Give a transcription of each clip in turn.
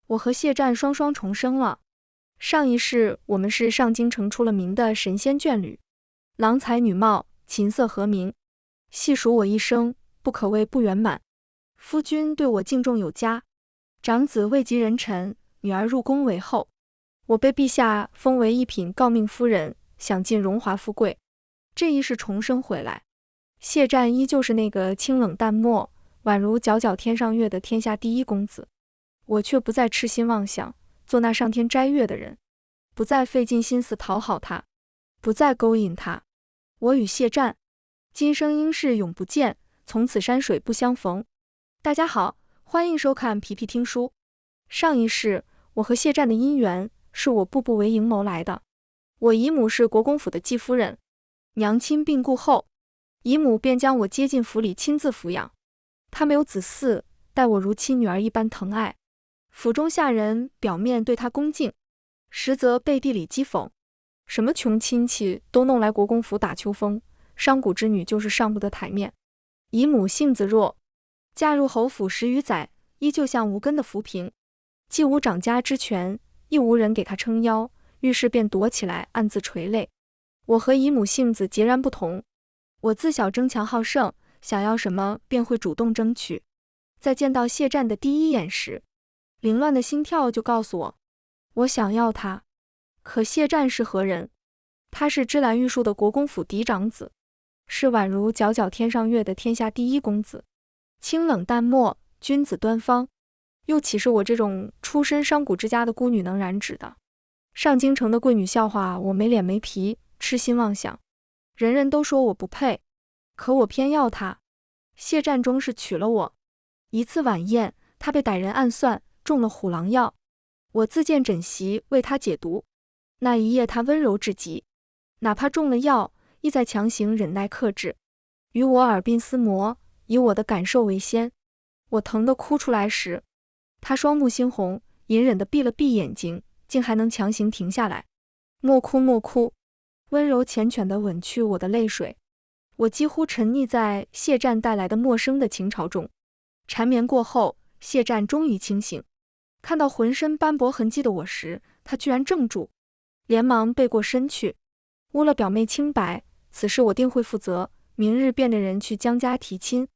我和谢战双双重生了。上一世我们是上京城出了名的神仙眷侣，郎才女貌，琴瑟和鸣。细数我一生，不可谓不圆满。夫君对我敬重有加，长子位极人臣，女儿入宫为后。我被陛下封为一品诰命夫人，享尽荣华富贵。这一世重生回来，谢战依旧是那个清冷淡漠，宛如皎皎天上月的天下第一公子。我却不再痴心妄想，做那上天摘月的人，不再费尽心思讨好他，不再勾引他。我与谢战，今生应是永不见，从此山水不相逢。大家好，欢迎收看皮皮听书。上一世，我和谢战的姻缘是我步步为营谋来的。我姨母是国公府的继夫人，娘亲病故后，姨母便将我接进府里亲自抚养。她没有子嗣，待我如亲女儿一般疼爱。府中下人表面对她恭敬，实则背地里讥讽，什么穷亲戚都弄来国公府打秋风，商贾之女就是上不得台面。姨母性子弱，嫁入侯府10余载，依旧像无根的浮萍，既无掌家之权，亦无人给她撑腰，遇事便躲起来暗自垂泪。我和姨母性子截然不同，我自小争强好胜，想要什么便会主动争取。在见到谢战的第一眼时，凌乱的心跳就告诉我，我想要他。可谢战是何人？他是芝兰玉树的国公府嫡长子，是宛如皎皎天上月的天下第一公子，清冷淡漠，君子端方，又岂是我这种出身商贾之家的孤女能染指的？上京城的贵女笑话我没脸没皮，痴心妄想，人人都说我不配，可我偏要他。谢战终是娶了我。一次晚宴，他被歹人暗算，中了虎狼药，我自荐枕席为他解毒。那一夜他温柔至极，哪怕中了药，亦在强行忍耐克制，与我耳鬓厮磨，以我的感受为先。我疼得哭出来时，他双目猩红，隐忍地闭了闭眼睛，竟还能强行停下来。莫哭莫哭，温柔缱绻地吻去我的泪水。我几乎沉溺在谢战带来的陌生的情潮中。缠绵过后，谢战终于清醒，看到浑身斑驳痕迹的我时，他居然怔住，连忙背过身去，污了表妹清白。此事我定会负责，明日便的人去江家提亲。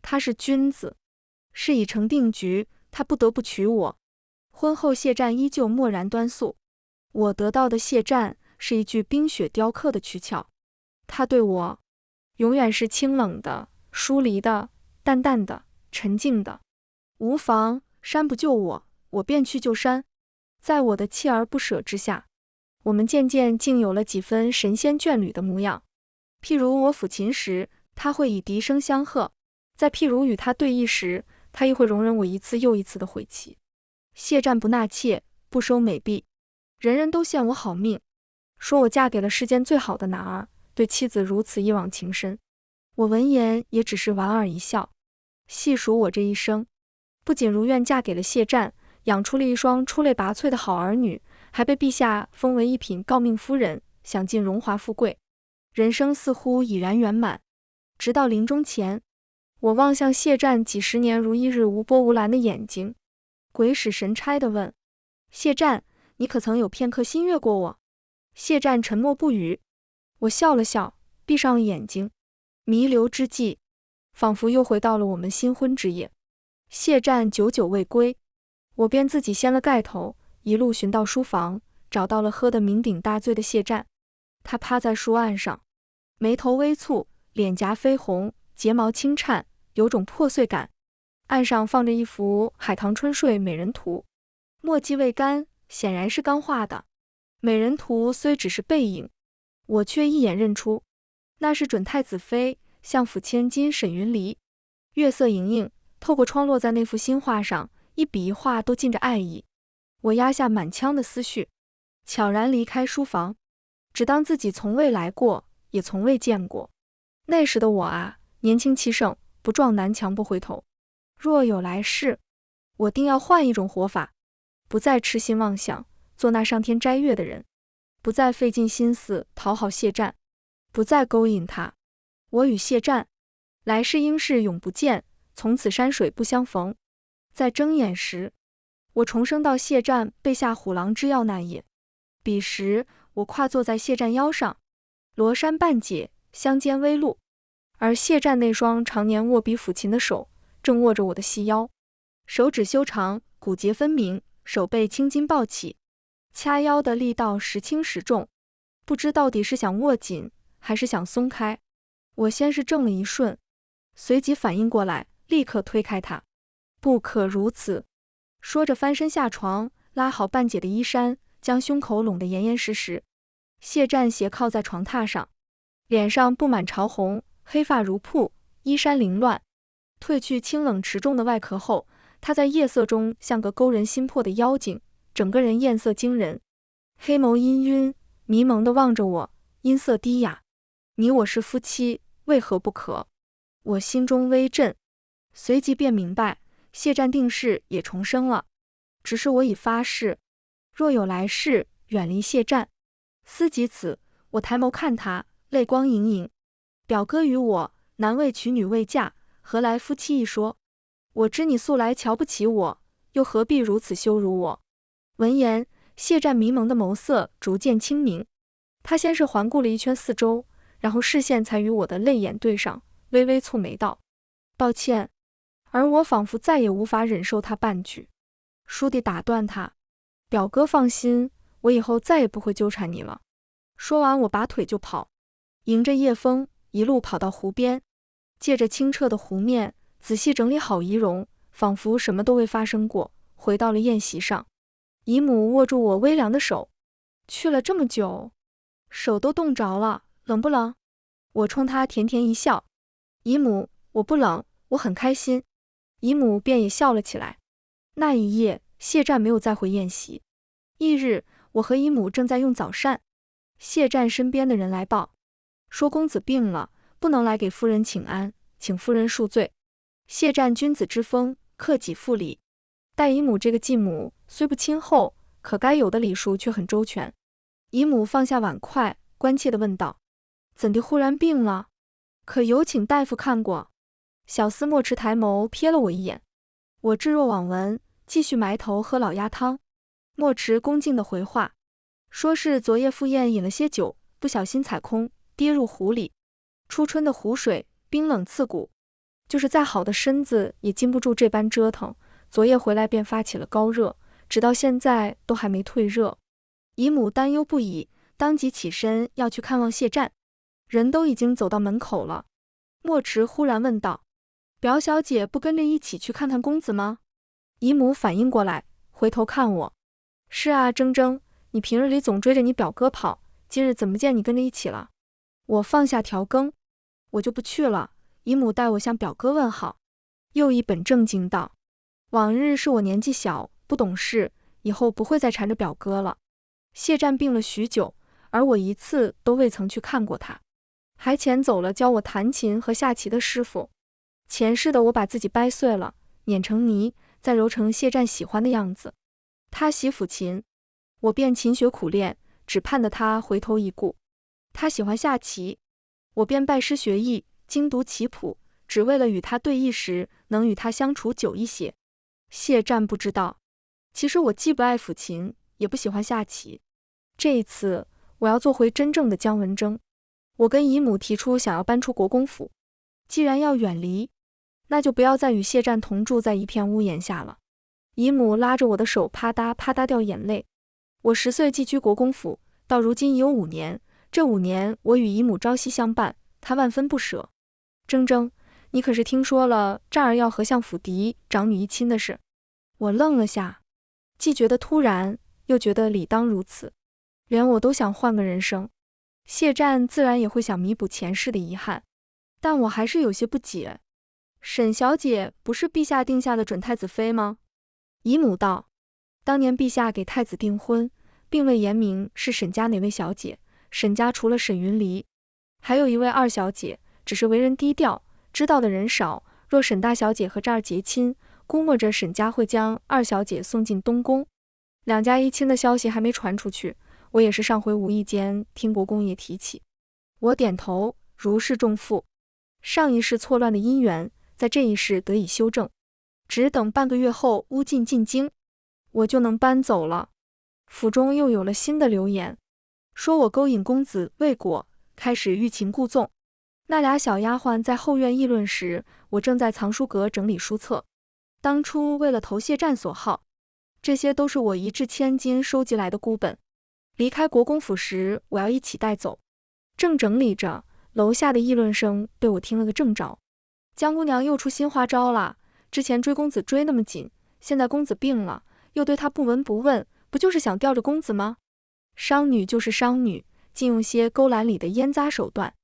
他是君子，事已成定局，他不得不娶我。婚后谢战依旧漠然端肃，我得到的谢战是一具冰雪雕刻的躯壳。他对我永远是清冷的、疏离的、淡淡的、沉静的。无妨，山不救我，我便去救山。在我的锲而不舍之下，我们渐渐竟有了几分神仙眷侣的模样。譬如我抚琴时，他会以笛声相和；再譬如与他对弈时，他亦会容忍我一次又一次的悔棋。谢战不纳妾，不收美婢，人人都羡我好命，说我嫁给了世间最好的男儿，对妻子如此一往情深。我闻言也只是莞尔一笑。细数我这一生，不仅如愿嫁给了谢战，养出了一双出类拔萃的好儿女，还被陛下封为一品诰命夫人，享尽荣华富贵。人生似乎已然圆满。直到临终前，我望向谢战几十年如一日无波无澜的眼睛，鬼使神差地问：谢战，你可曾有片刻心悦过我？谢战沉默不语。我笑了笑，闭上了眼睛。弥留之际，仿佛又回到了我们新婚之夜。谢战久久未归，我便自己掀了盖头，一路寻到书房，找到了喝得酩酊大醉的谢战。他趴在书案上，眉头微蹙，脸颊绯红，睫毛轻颤，有种破碎感。案上放着一幅海棠春睡美人图，墨迹未干，显然是刚画的。美人图虽只是背影，我却一眼认出，那是准太子妃相府千金沈云离。月色盈盈，透过窗落在那幅新画上，一笔一画都浸着爱意。我压下满腔的思绪，悄然离开书房，只当自己从未来过，也从未见过。那时的我啊，年轻气盛，不撞南墙不回头。若有来世，我定要换一种活法，不再痴心妄想，做那上天摘月的人，不再费尽心思讨好谢战，不再勾引他。我与谢战，来世应是永不见，从此山水不相逢。在睁眼时，我重生到谢战被下虎狼之药那夜。彼时我跨坐在谢战腰上，罗衫半解，香肩微露，而谢战那双常年握笔抚琴的手正握着我的细腰，手指修长，骨节分明，手背青筋暴起，掐腰的力道时轻时重，不知到底是想握紧还是想松开。我先是怔了一瞬，随即反应过来，立刻推开他。不可如此，说着翻身下床，拉好半解的衣衫，将胸口拢得严严实实。谢战斜靠在床榻上，脸上布满潮红，黑发如瀑，衣衫凌乱。褪去清冷持重的外壳后，他在夜色中像个勾人心魄的妖精，整个人艳色惊人。黑眸氤氲，迷蒙地望着我，音色低哑。你我是夫妻，为何不可？我心中微震，随即便明白，谢战定是也重生了。只是我已发誓，若有来世，远离谢战。思及此，我抬眸看他，泪光盈盈。表哥与我，男未娶女未嫁，何来夫妻一说？我知你素来瞧不起我，又何必如此羞辱我？闻言，谢战迷蒙的眸色逐渐清明。他先是环顾了一圈四周，然后视线才与我的泪眼对上，微微蹙眉道：抱歉。而我仿佛再也无法忍受他半句，倏地打断他：表哥放心，我以后再也不会纠缠你了。说完，我拔腿就跑，迎着夜风一路跑到湖边，借着清澈的湖面仔细整理好仪容，仿佛什么都未发生过，回到了宴席上。姨母握住我微凉的手：去了这么久，手都冻着了，冷不冷？我冲她甜甜一笑：姨母，我不冷，我很开心。姨母便也笑了起来。那一夜，谢战没有再回宴席。翌日，我和姨母正在用早膳，谢战身边的人来报，说公子病了，不能来给夫人请安，请夫人恕罪。谢战君子之风，克己复礼。待姨母这个继母虽不亲厚，可该有的礼数却很周全。姨母放下碗筷，关切地问道：怎地忽然病了？可有请大夫看过？小厮墨池抬眸瞥了我一眼，我置若罔闻，继续埋头喝老鸭汤。墨池恭敬地回话，说是昨夜赴宴饮了些酒，不小心踩空，跌入湖里。初春的湖水冰冷刺骨，就是再好的身子也禁不住这般折腾。昨夜回来便发起了高热，直到现在都还没退热。姨母担忧不已，当即起身要去看望谢战，人都已经走到门口了。墨池忽然问道：表小姐不跟着一起去看看公子吗？姨母反应过来，回头看我：是啊，铮铮，你平日里总追着你表哥跑，今日怎么见你跟着一起了？我放下调羹：我就不去了，姨母代我向表哥问好。又一本正经道：往日是我年纪小，不懂事，以后不会再缠着表哥了。谢战病了许久，而我一次都未曾去看过他，还遣走了教我弹琴和下棋的师傅。前世的我把自己掰碎了，碾成泥，再揉成谢战喜欢的样子。他习抚琴，我便勤学苦练，只盼得他回头一顾。他喜欢下棋，我便拜师学艺，精读棋谱，只为了与他对弈时能与他相处久一些。谢战不知道，其实我既不爱抚琴，也不喜欢下棋。这一次，我要做回真正的姜文征。我跟姨母提出想要搬出国公府，既然要远离，那就不要再与谢战同住在一片屋檐下了。姨母拉着我的手，啪嗒啪嗒掉眼泪。我10岁寄居国公府，到如今已有5年，这5年我与姨母朝夕相伴，她万分不舍。铮铮，你可是听说了丈儿要和相府嫡长女一亲的事？我愣了下，既觉得突然，又觉得理当如此。连我都想换个人生，谢战自然也会想弥补前世的遗憾，但我还是有些不解。沈小姐不是陛下定下的准太子妃吗？姨母道：当年陛下给太子订婚，并未言明是沈家哪位小姐。沈家除了沈云离，还有一位二小姐，只是为人低调，知道的人少。若沈大小姐和这儿结亲，估摸着沈家会将二小姐送进东宫。两家一亲的消息还没传出去，我也是上回无意间听国公爷提起。我点头，如释重负。上一世错乱的姻缘，在这一世得以修正，只等半个月后乌进进京。我就能搬走了。府中又有了新的流言，说我勾引公子未果，开始欲擒故纵。那俩小丫鬟在后院议论时，我正在藏书阁整理书册。当初为了投谢战所好，这些都是我一掷千金收集来的孤本。离开国公府时，我要一起带走。正整理着，楼下的议论声被我听了个正着。江姑娘又出新花招了，之前追公子追那么紧，现在公子病了，又对他不闻不问，不就是想吊着公子吗？商女就是商女，尽用些勾栏里的烟杂手段，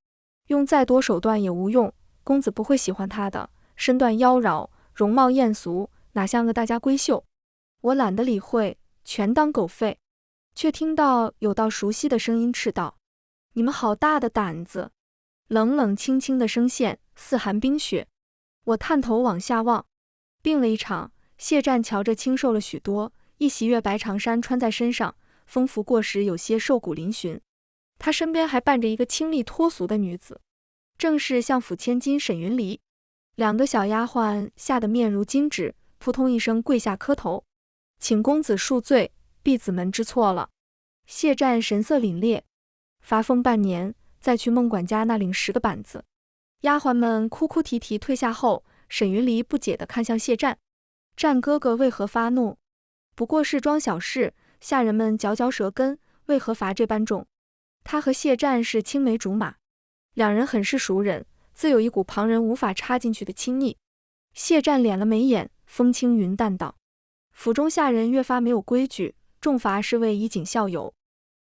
用再多手段也无用，公子不会喜欢她的。身段妖娆，容貌艳俗，哪像个大家闺秀？我懒得理会，全当狗吠。却听到有道熟悉的声音斥道：“你们好大的胆子！”冷冷清清的声线似寒冰雪。我探头往下望，病了一场，谢战瞧着清瘦了许多，一袭月白长衫穿在身上，风拂过时有些瘦骨嶙峋。他身边还伴着一个清丽脱俗的女子，正是相府千金沈云离。两个小丫鬟吓得面如金纸，扑通一声跪下磕头，请公子恕罪，婢子们知错了。谢战神色凛冽，罚封半年，再去孟管家那领10个板子。丫鬟们哭哭啼啼退下后，沈云离不解地看向谢战：“战哥哥为何发怒？不过是桩小事，下人们嚼嚼舌根，为何罚这般重？”他和谢战是青梅竹马，两人很是熟人，自有一股旁人无法插进去的亲昵。谢战敛了眉眼，风轻云淡道：“府中下人越发没有规矩，重罚是为以儆效尤。”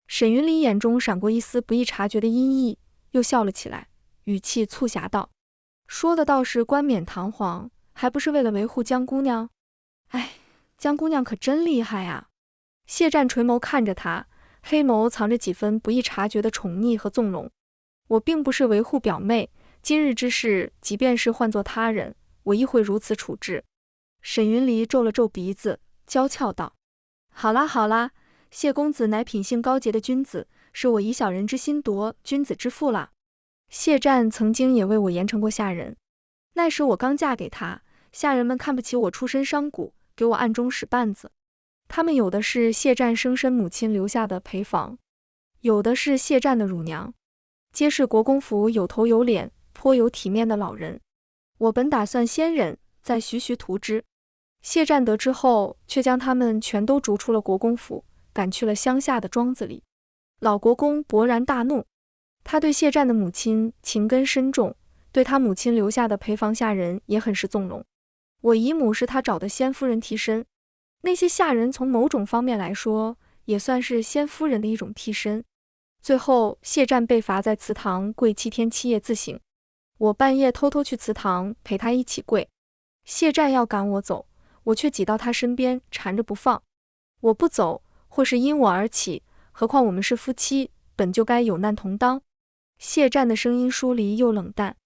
沈云离眼中闪过一丝不易察觉的阴翳，又笑了起来，语气促狭道：“说的倒是冠冕堂皇，还不是为了维护江姑娘？哎，江姑娘可真厉害啊！”谢战垂眸看着他，黑眸藏着几分不易察觉的宠溺和纵容。我并不是维护表妹，今日之事，即便是换作他人，我亦会如此处置。沈云离皱了皱鼻子，娇俏道：“好啦好啦，谢公子乃品性高洁的君子，是我以小人之心夺君子之腹啦。”谢战曾经也为我严惩过下人，那时我刚嫁给他，下人们看不起我出身商贾，给我暗中使绊子。他们有的是谢战生身母亲留下的陪房，有的是谢战的乳娘，皆是国公府有头有脸、颇有体面的老人。我本打算先忍，再徐徐图之。谢战得知后，却将他们全都逐出了国公府，赶去了乡下的庄子里。老国公勃然大怒，他对谢战的母亲情根深重，对他母亲留下的陪房下人也很是纵容。我姨母是他找的先夫人替身，那些下人从某种方面来说，也算是先夫人的一种替身。最后谢战被罚在祠堂跪7天7夜自省，我半夜偷偷去祠堂陪他一起跪。谢战要赶我走，我却挤到他身边缠着不放。我不走，或是因我而起，何况我们是夫妻，本就该有难同当。谢战的声音疏离又冷淡：“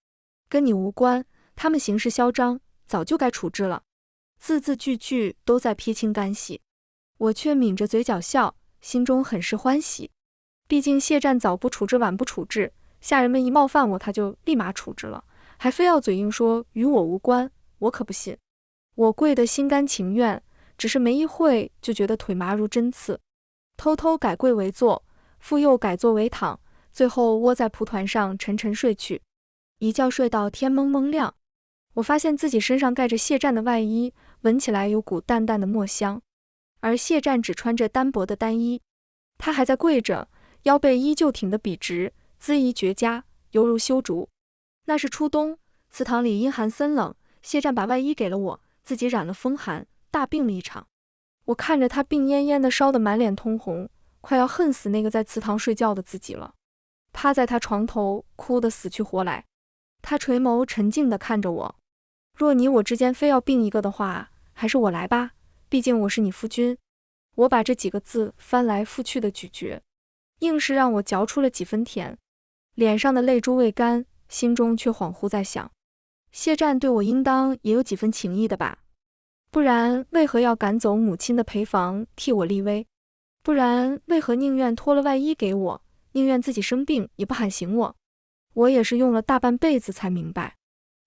跟你无关，他们行事嚣张，早就该处置了。”字字句句都在撇清干系，我却抿着嘴角笑，心中很是欢喜。毕竟谢战早不处置晚不处置，下人们一冒犯我，他就立马处置了，还非要嘴硬说与我无关，我可不信。我跪得心甘情愿，只是没一会就觉得腿麻如针刺，偷偷改跪为坐，复又改坐为躺，最后窝在蒲团上沉沉睡去。一觉睡到天蒙蒙亮，我发现自己身上盖着谢战的外衣，闻起来有股淡淡的墨香，而谢战只穿着单薄的单衣，他还在跪着，腰背依旧挺得笔直，姿仪绝佳，犹如修竹。那是初冬，祠堂里阴寒森冷，谢战把外衣给了我，自己染了风寒，大病了一场。我看着他病恹恹的，烧得满脸通红，快要恨死那个在祠堂睡觉的自己了，趴在他床头哭得死去活来。他垂眸沉静地看着我：“若你我之间非要病一个的话，还是我来吧，毕竟我是你夫君。”我把这几个字翻来覆去的咀嚼，硬是让我嚼出了几分甜，脸上的泪珠未干，心中却恍惚在想，谢战对我应当也有几分情谊的吧，不然为何要赶走母亲的陪房替我立威？不然为何宁愿脱了外衣给我，宁愿自己生病也不喊醒我？我也是用了大半辈子才明白，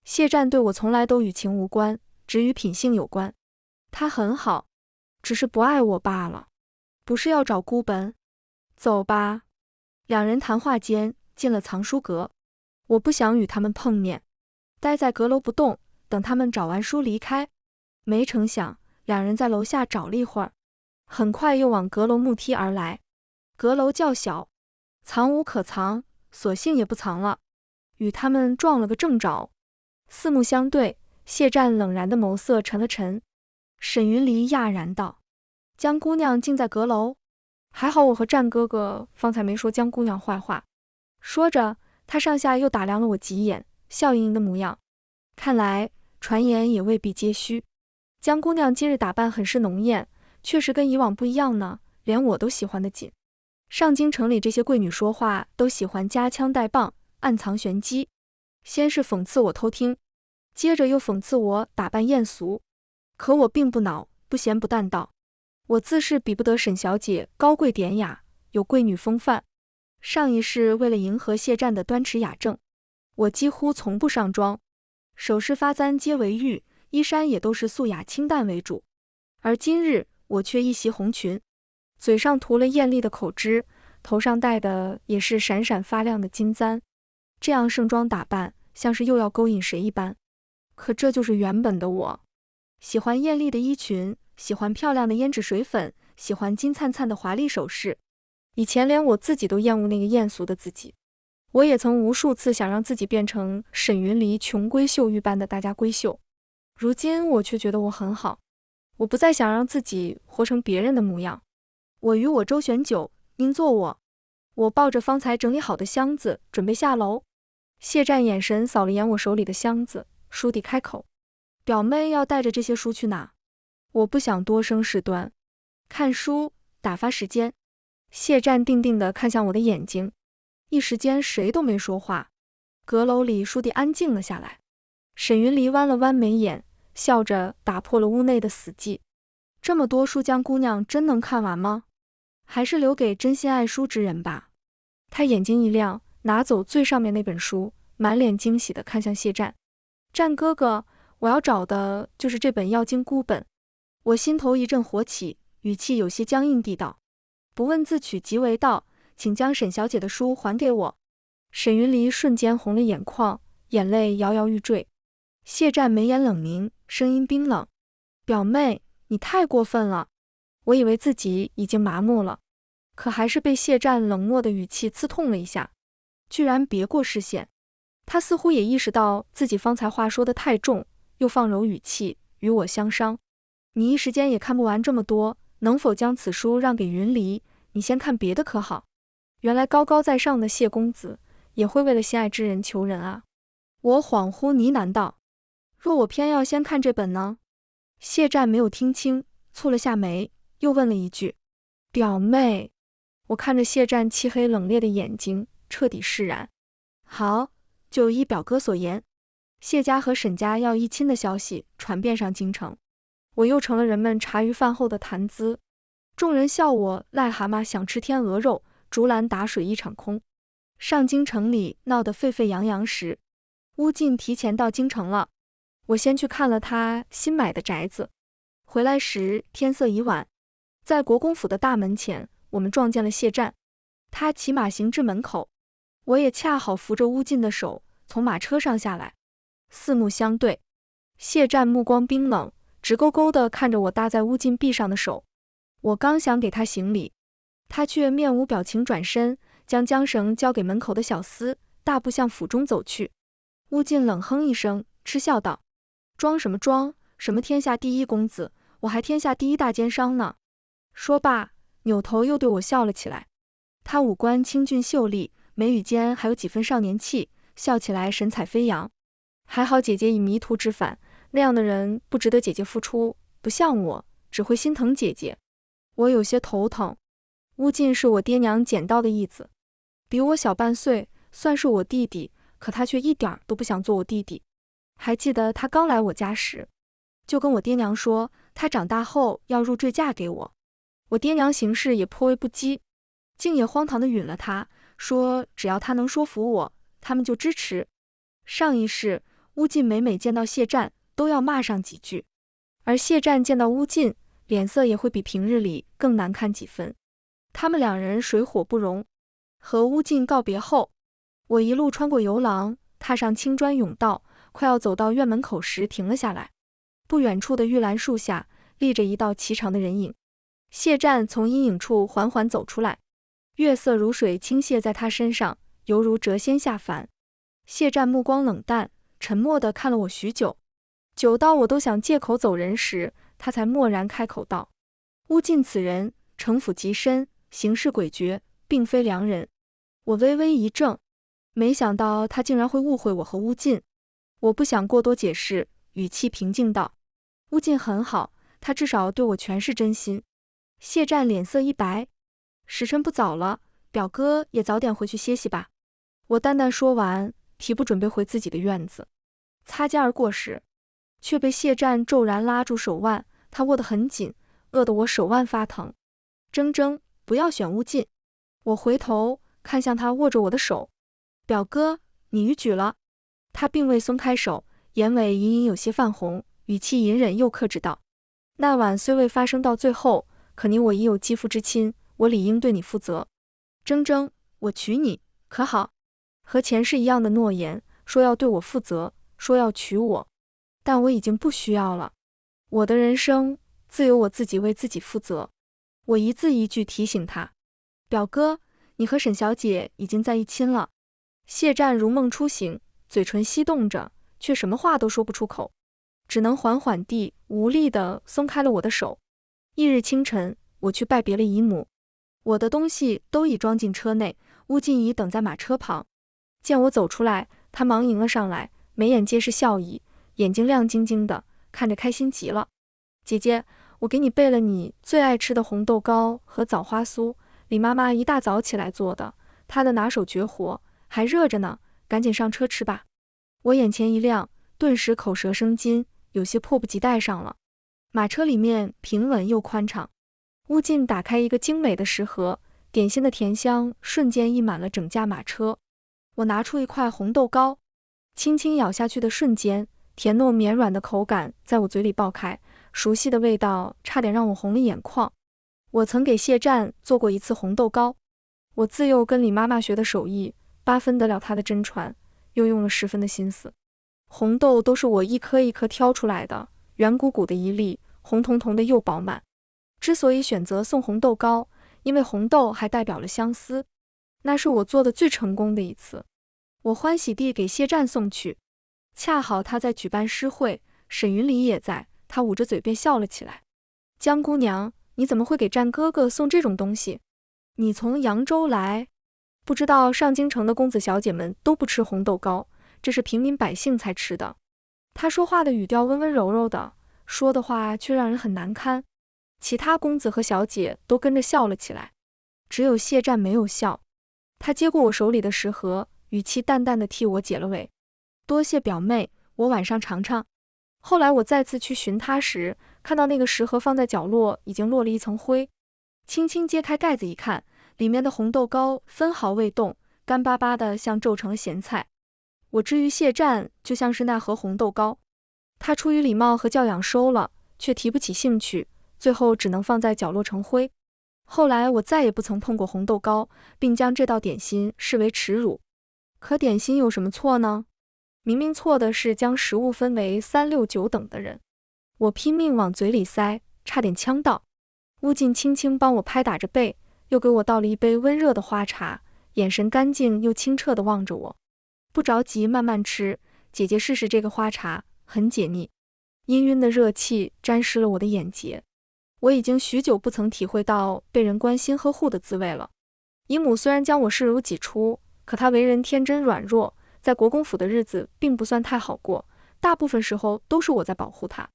谢战对我从来都与情无关，只与品性有关。他很好，只是不爱我罢了，不是要找孤本。走吧。两人谈话间进了藏书阁，我不想与他们碰面，待在阁楼不动，等他们找完书离开。没成想，两人在楼下找了一会儿，很快又往阁楼木梯而来。阁楼较小，藏无可藏，索性也不藏了，与他们撞了个正着。四目相对，谢战冷然的眸色沉了沉。沈云离讶然道：“江姑娘竟在阁楼？还好我和战哥哥方才没说江姑娘坏话。”说着，他上下又打量了我几眼，笑盈盈的模样。看来传言也未必皆虚。江姑娘今日打扮很是浓艳，确实跟以往不一样呢，连我都喜欢得紧。上京城里这些贵女说话都喜欢夹枪带棒，暗藏玄机，先是讽刺我偷听，接着又讽刺我打扮艳俗。可我并不恼，不咸不淡道：“我自是比不得沈小姐高贵典雅，有贵女风范。上一世为了迎合谢战的端持雅正，我几乎从不上妆，首饰发簪皆为玉，衣衫也都是素雅清淡为主。而今日我却一袭红裙，嘴上涂了艳丽的口脂，头上戴的也是闪闪发亮的金簪，这样盛装打扮，像是又要勾引谁一般。可这就是原本的我，喜欢艳丽的衣裙，喜欢漂亮的胭脂水粉，喜欢金灿灿的华丽首饰。以前连我自己都厌恶那个艳俗的自己，我也曾无数次想让自己变成沈云离琼闺秀玉般的大家闺秀。如今我却觉得我很好，我不再想让自己活成别人的模样。我与我周旋久，应做我。我抱着方才整理好的箱子，准备下楼。谢战眼神扫了眼我手里的箱子，倏地开口：“表妹要带着这些书去哪？”我不想多生事端，看书打发时间。谢战定定地看向我的眼睛，一时间谁都没说话。阁楼里倏地安静了下来。沈云离弯了弯眉眼，笑着打破了屋内的死寂：“这么多书，江姑娘真能看完吗？还是留给真心爱书之人吧。”他眼睛一亮，拿走最上面那本书，满脸惊喜地看向谢战：“战哥哥，我要找的就是这本要经孤本。”我心头一阵火起，语气有些僵硬地道：“不问自取，即为道，请将沈小姐的书还给我。”沈云离瞬间红了眼眶，眼泪摇摇欲坠。谢战眉眼冷凝，声音冰冷：“表妹，你太过分了。”我以为自己已经麻木了，可还是被谢战冷漠的语气刺痛了一下，居然别过视线。他似乎也意识到自己方才话说得太重，又放柔语气与我相商：“你一时间也看不完这么多，能否将此书让给云离？你先看别的可好？”原来高高在上的谢公子也会为了心爱之人求人啊！我恍惚呢喃道：“若我偏要先看这本呢？”谢战没有听清，蹙了下眉，又问了一句：“表妹。”我看着谢战漆黑冷冽的眼睛，彻底释然。好，就依表哥所言，谢家和沈家要议亲的消息传遍上京城，我又成了人们茶余饭后的谈资。众人笑我癞蛤蟆想吃天鹅肉，竹篮打水一场空。上京城里闹得沸沸扬扬时，乌晋提前到京城了。我先去看了他新买的宅子，回来时天色已晚。在国公府的大门前，我们撞见了谢战，他骑马行至门口，我也恰好扶着乌晋的手从马车上下来，四目相对。谢战目光冰冷，直勾勾地看着我搭在乌晋臂上的手。我刚想给他行礼，他却面无表情转身，将缰绳交给门口的小厮，大步向府中走去。乌晋冷哼一声，嗤笑道：“装什么装？什么天下第一公子，我还天下第一大奸商呢！”说罢，扭头又对我笑了起来。他五官清俊秀丽，眉宇间还有几分少年气，笑起来神采飞扬。还好姐姐已迷途知返，那样的人不值得姐姐付出，不像我，只会心疼姐姐。我有些头疼。乌晋是我爹娘捡到的义子，比我小半岁，算是我弟弟，可他却一点都不想做我弟弟。还记得他刚来我家时，就跟我爹娘说，他长大后要入赘嫁给我。我爹娘行事也颇为不羁，竟也荒唐地允了他，说只要他能说服我，他们就支持。上一世，乌晋每见到谢战，都要骂上几句，而谢战见到乌晋，脸色也会比平日里更难看几分。他们两人水火不容。和乌进告别后，我一路穿过游廊，踏上青砖甬道，快要走到院门口时停了下来。不远处的玉兰树下立着一道颀长的人影，谢战从阴影处缓缓走出来，月色如水倾泻在他身上，犹如谪仙下凡。谢战目光冷淡，沉默地看了我许久，久到我都想借口走人时，他才蓦然开口道：乌进此人城府极深，行事诡谲，并非良人。我微微一怔，没想到他竟然会误会我和乌进。我不想过多解释，语气平静道：乌进很好，他至少对我全是真心。谢战脸色一白：时辰不早了，表哥也早点回去歇息吧。我淡淡说完，提步准备回自己的院子。擦肩而过时，却被谢战骤然拉住手腕，他握得很紧，饿得我手腕发疼。铮铮，不要选乌进。我回头看向他握着我的手，表哥，你逾矩了。他并未松开手，眼尾隐隐有些泛红，语气隐忍又克制道：那晚虽未发生到最后，可你我已有肌肤之亲，我理应对你负责。铮铮，我娶你，可好？和前世一样的诺言，说要对我负责，说要娶我，但我已经不需要了。我的人生自有我自己为自己负责。我一字一句提醒他：表哥，你和沈小姐已经在一亲了。谢战如梦初醒，嘴唇翕动着，却什么话都说不出口，只能缓缓地无力地松开了我的手。翌日清晨，我去拜别了姨母，我的东西都已装进车内，乌进已等在马车旁。见我走出来，他忙迎了上来，眉眼皆是笑意，眼睛亮晶晶的，看着开心极了。姐姐，我给你备了你最爱吃的红豆糕和枣花酥，李妈妈一大早起来做的，她的拿手绝活，还热着呢，赶紧上车吃吧。我眼前一亮，顿时口舌生津，有些迫不及待上了。马车里面平稳又宽敞，乌进打开一个精美的食盒，点心的甜香瞬间溢满了整架马车。我拿出一块红豆糕，轻轻咬下去的瞬间，甜糯绵软的口感在我嘴里爆开，熟悉的味道差点让我红了眼眶。我曾给谢战做过一次红豆糕，我自幼跟李妈妈学的手艺，8分得了她的真传，又用了10分的心思。红豆都是我一颗一颗挑出来的，圆鼓鼓的一粒，红彤彤的又饱满。之所以选择送红豆糕，因为红豆还代表了相思，那是我做的最成功的一次。我欢喜地给谢战送去，恰好他在举办诗会，沈云里也在，他捂着嘴便笑了起来。江姑娘，你怎么会给战哥哥送这种东西？你从扬州来？不知道上京城的公子小姐们都不吃红豆糕，这是平民百姓才吃的。他说话的语调温温柔柔的，说的话却让人很难堪。其他公子和小姐都跟着笑了起来，只有谢战没有笑。他接过我手里的食盒，语气淡淡的替我解了围：多谢表妹，我晚上尝尝。后来我再次去寻他时，看到那个食盒放在角落已经落了一层灰，轻轻揭开盖子一看，里面的红豆糕分毫未动，干巴巴的像皱成了咸菜。我至于谢战就像是那盒红豆糕，他出于礼貌和教养收了，却提不起兴趣，最后只能放在角落成灰。后来我再也不曾碰过红豆糕，并将这道点心视为耻辱。可点心有什么错呢？明明错的是将食物分为3、6、9等的人。我拼命往嘴里塞，差点呛到。乌进轻轻帮我拍打着背，又给我倒了一杯温热的花茶，眼神干净又清澈地望着我。不着急，慢慢吃，姐姐试试这个花茶，很解腻。氤氲的热气沾湿了我的眼睫。我已经许久不曾体会到被人关心呵护的滋味了。姨母虽然将我视如己出，可她为人天真软弱，在国公府的日子并不算太好过，大部分时候都是我在保护她。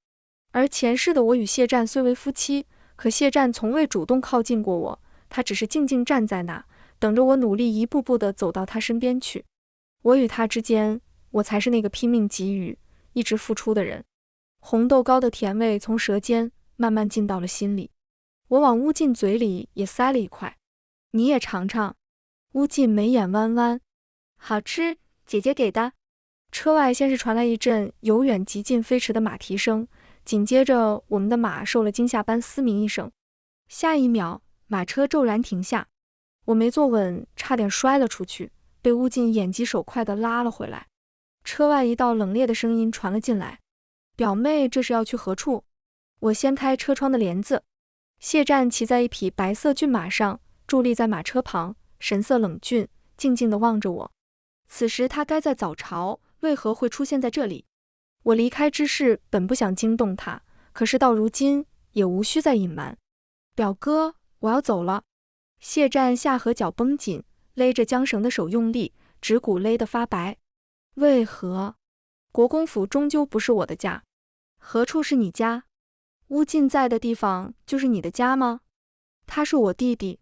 而前世的我与谢战虽为夫妻，可谢战从未主动靠近过我，他只是静静站在那，等着我努力一步步地走到他身边去。我与他之间，我才是那个拼命给予、一直付出的人。红豆糕的甜味从舌尖慢慢进到了心里，我往乌进嘴里也塞了一块。你也尝尝。乌进眉眼弯弯，好吃，姐姐给的。车外先是传来一阵由远及近飞驰的马蹄声，紧接着，我们的马受了惊吓般嘶鸣一声，下一秒，马车骤然停下，我没坐稳，差点摔了出去，被乌进眼疾手快地拉了回来。车外一道冷冽的声音传了进来：“表妹，这是要去何处？”我掀开车窗的帘子，谢战骑在一匹白色骏马上，伫立在马车旁，神色冷峻，静静地望着我。此时他该在早朝，为何会出现在这里？我离开之事本不想惊动他，可是到如今也无需再隐瞒。表哥，我要走了。谢战下颌角绷紧，勒着缰绳的手用力，指骨勒得发白。为何？国公府终究不是我的家。何处是你家？乌进在的地方就是你的家吗？他是我弟弟。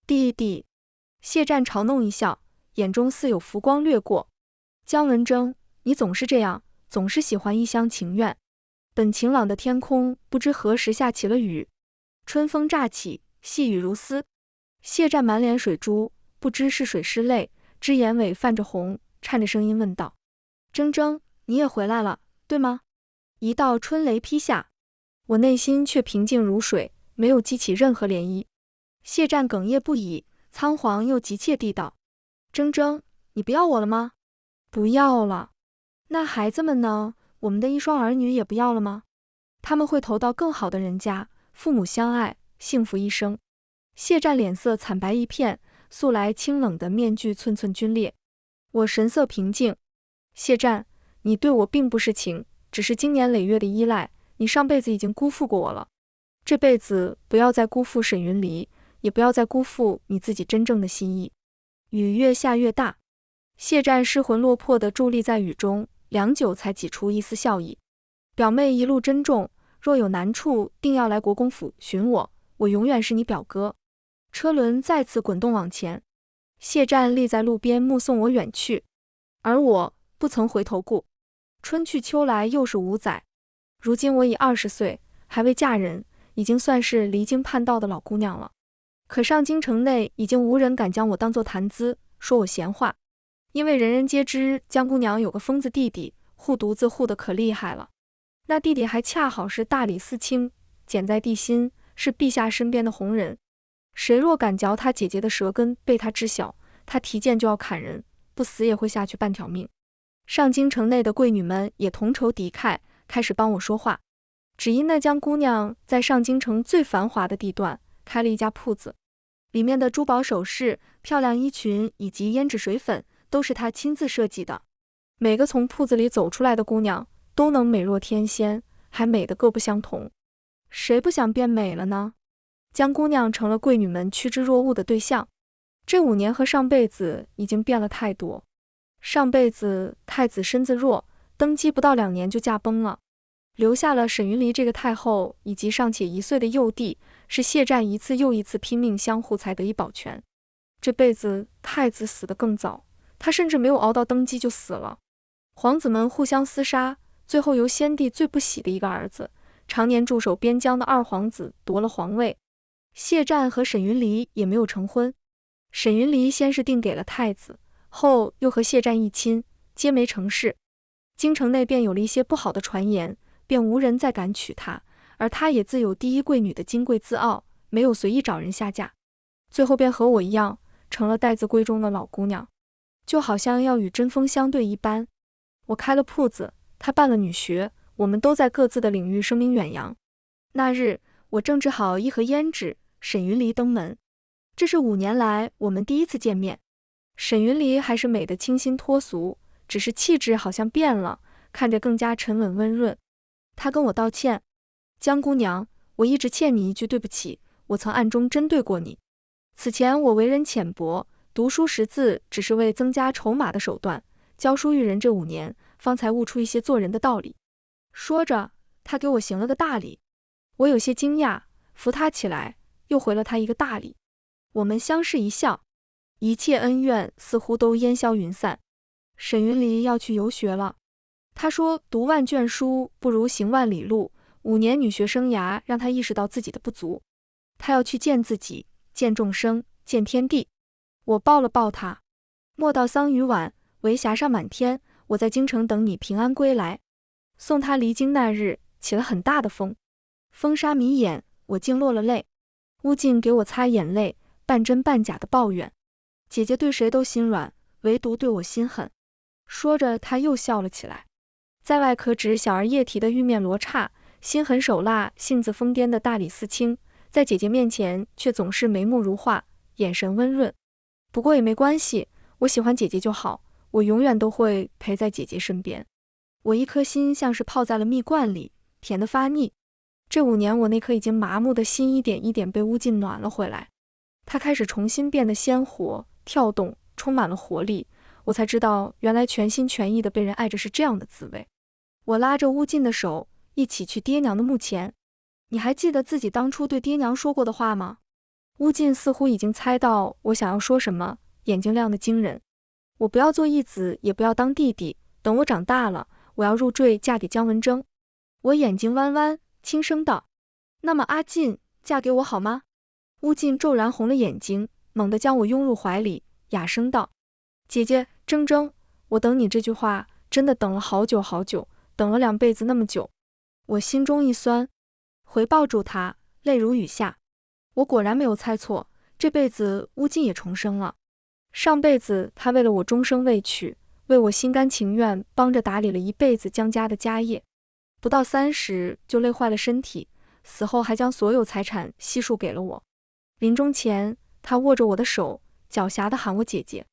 弟弟。谢战嘲弄一笑，眼中似有浮光掠过。姜文征，你总是这样，总是喜欢一厢情愿。本晴朗的天空不知何时下起了雨，春风乍起，细雨如丝。谢战满脸水珠，不知是水是泪，只眼尾泛着红，颤着声音问道：“铮铮，你也回来了，对吗？”一道春雷劈下，我内心却平静如水，没有激起任何涟漪。谢战哽咽不已，仓皇又急切地道：“铮铮，你不要我了吗？”“不要了。”“那孩子们呢？我们的一双儿女也不要了吗？”“他们会投到更好的人家，父母相爱，幸福一生。”谢战脸色惨白一片，素来清冷的面具寸寸皲裂。我神色平静：“谢战，你对我并不是情，只是经年累月的依赖。你上辈子已经辜负过我了，这辈子不要再辜负沈云离，也不要再辜负你自己真正的心意。”雨越下越大，谢战失魂落魄地伫立在雨中，良久才挤出一丝笑意：“表妹一路珍重，若有难处，定要来国公府寻我，我永远是你表哥。”车轮再次滚动往前，谢战立在路边目送我远去，而我不曾回头顾。春去秋来又是5载，如今我已20岁，还未嫁人，已经算是离经叛道的老姑娘了。可上京城内已经无人敢将我当作谈资，说我闲话，因为人人皆知江姑娘有个疯子弟弟，护犊子护得可厉害了。那弟弟还恰好是大理寺卿，简在地心，是陛下身边的红人。谁若敢嚼他姐姐的舌根，被他知晓，他提剑就要砍人，不死也会下去半条命。上京城内的贵女们也同仇敌忾，开始帮我说话。只因那江姑娘在上京城最繁华的地段开了一家铺子，里面的珠宝首饰、漂亮衣裙以及胭脂水粉都是她亲自设计的。每个从铺子里走出来的姑娘都能美若天仙，还美得各不相同。谁不想变美了呢？江姑娘成了贵女们趋之若鹜的对象。这5年和上辈子已经变了太多。上辈子太子身子弱，登基不到2年就驾崩了，留下了沈云离这个太后以及尚且1岁的幼弟，是谢战一次又一次拼命相护才得以保全。这辈子太子死得更早，他甚至没有熬到登基就死了。皇子们互相厮杀，最后由先帝最不喜的一个儿子，常年驻守边疆的2皇子夺了皇位。谢战和沈云离也没有成婚，沈云离先是定给了太子，后又和谢战一亲，皆没成事。京城内便有了一些不好的传言，便无人再敢娶她，而她也自有第一贵女的金贵自傲，没有随意找人下嫁，最后便和我一样，成了待字闺中的老姑娘，就好像要与针锋相对一般。我开了铺子，她办了女学，我们都在各自的领域声名远扬。那日我正治好衣和胭脂，沈云离登门，这是5年来我们第一次见面。沈云离还是美得清新脱俗，只是气质好像变了，看着更加沉稳温润。他跟我道歉：“江姑娘，我一直欠你一句对不起，我曾暗中针对过你。此前我为人浅薄，读书识字只是为增加筹码的手段，教书育人这5年，方才悟出一些做人的道理。”说着，他给我行了个大礼。我有些惊讶，扶他起来，又回了他一个大礼。我们相视一笑，一切恩怨似乎都烟消云散。沈云离要去游学了，他说读万卷书不如行万里路，5年女学生涯让他意识到自己的不足，他要去见自己，见众生，见天地。我抱了抱他。莫道桑榆晚，为霞上满天，我在京城等你平安归来。送他离京那日，起了很大的风，风沙迷眼，我竟落了泪。乌静给我擦眼泪，半真半假的抱怨：姐姐对谁都心软，唯独对我心狠。说着，她又笑了起来。在外可指小而液体的玉面罗刹，心狠手辣、性子疯癫的大理寺卿，在姐姐面前却总是眉目如画，眼神温润。不过也没关系，我喜欢姐姐就好，我永远都会陪在姐姐身边。我一颗心像是泡在了蜜罐里，甜得发腻。这5年，我那颗已经麻木的心一点一点被乌静暖了回来，它开始重新变得鲜活、跳动，充满了活力。我才知道，原来全心全意的被人爱着是这样的滋味。我拉着乌静的手，一起去爹娘的墓前。你还记得自己当初对爹娘说过的话吗？乌静似乎已经猜到我想要说什么，眼睛亮得惊人。我不要做义子，也不要当弟弟，等我长大了，我要入赘嫁给姜文征。我眼睛弯弯，轻声道：那么阿进，嫁给我好吗？乌静骤然红了眼睛，猛地将我拥入怀里，哑声道：姐姐，铮铮，我等你这句话真的等了好久好久，等了2辈子那么久。我心中一酸，回抱住他，泪如雨下。我果然没有猜错，这辈子乌静也重生了。上辈子他为了我终生未娶，为我心甘情愿帮着打理了一辈子姜家的家业，不到30就累坏了身体，死后还将所有财产悉数给了我。临终前，他握着我的手，狡黠地喊我姐姐。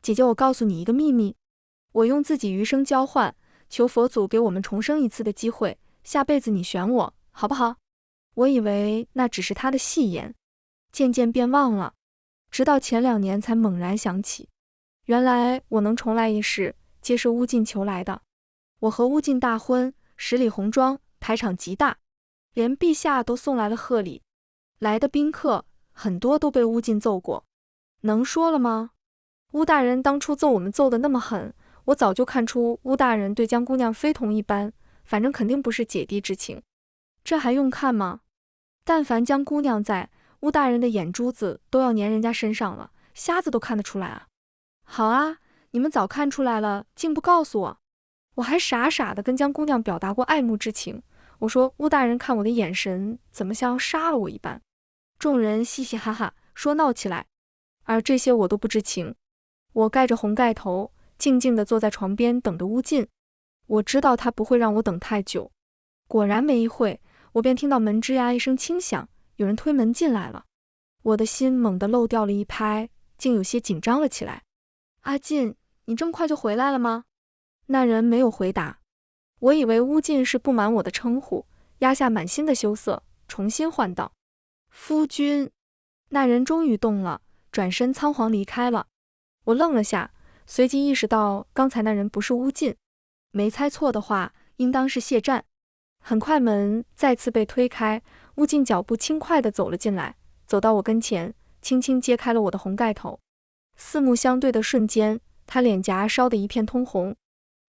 姐姐，我告诉你一个秘密，我用自己余生交换，求佛祖给我们重生一次的机会，下辈子你选我，好不好？我以为那只是他的戏言，渐渐便忘了，直到前2年才猛然想起，原来我能重来一世，皆是乌静求来的。我和乌静大婚，10里红妆，排场极大，连陛下都送来了贺礼。来的宾客很多都被乌静揍过，能说了吗？乌大人当初揍我们揍得那么狠，我早就看出乌大人对姜姑娘非同一般，反正肯定不是姐弟之情。这还用看吗？但凡姜姑娘在，乌大人的眼珠子都要粘人家身上了，瞎子都看得出来啊。好啊，你们早看出来了，竟不告诉我。我还傻傻的跟姜姑娘表达过爱慕之情，我说乌大人看我的眼神怎么像要杀了我一般。众人嘻嘻哈哈说闹起来，而这些我都不知情。我盖着红盖头，静静地坐在床边等着乌静。我知道他不会让我等太久。果然没一会，我便听到门吱呀一声轻响，有人推门进来了。我的心猛地漏掉了一拍，竟有些紧张了起来。阿进，你这么快就回来了吗？那人没有回答。我以为乌进是不满我的称呼，压下满心的羞涩，重新唤道：夫君。那人终于动了，转身仓皇离开了。我愣了下，随即意识到刚才那人不是乌进，没猜错的话，应当是谢战。很快门再次被推开，乌进脚步轻快地走了进来，走到我跟前，轻轻揭开了我的红盖头。四目相对的瞬间，他脸颊烧得一片通红。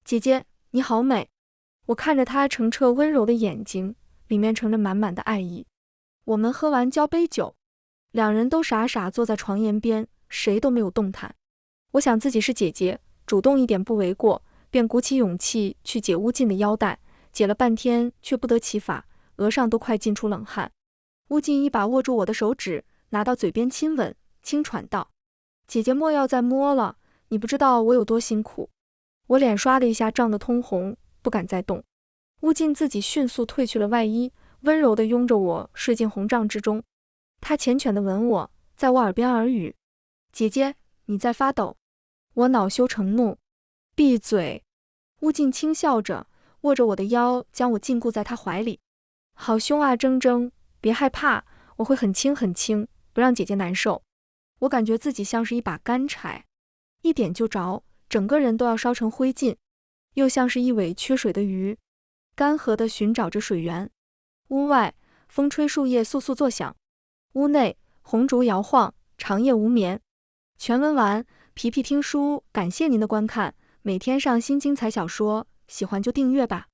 姐姐，你好美。我看着他澄澈温柔的眼睛，里面盛着满满的爱意。我们喝完交杯酒，2人都傻傻坐在床沿边，谁都没有动弹。我想自己是姐姐，主动一点不为过，便鼓起勇气去解乌进的腰带，解了半天却不得其法，额上都快浸出冷汗。乌进一把握住我的手指，拿到嘴边亲吻，轻喘道：姐姐莫要再摸了，你不知道我有多辛苦。我脸刷的一下涨得通红，不敢再动。乌进自己迅速褪去了外衣，温柔地拥着我睡进红帐之中。他缱绻地吻我，在我耳边耳语：姐姐，你在发抖。我恼羞成怒：闭嘴！乌进轻笑着，握着我的腰，将我禁锢在他怀里。好凶啊，铮铮，别害怕，我会很轻很轻，不让姐姐难受。我感觉自己像是一把干柴，一点就着，整个人都要烧成灰烬，又像是一尾缺水的鱼，干涸地寻找着水源。屋外，风吹树叶簌簌作响，屋内，红烛摇晃，长夜无眠。全文完，皮皮听书，感谢您的观看，每天上新精彩小说，喜欢就订阅吧。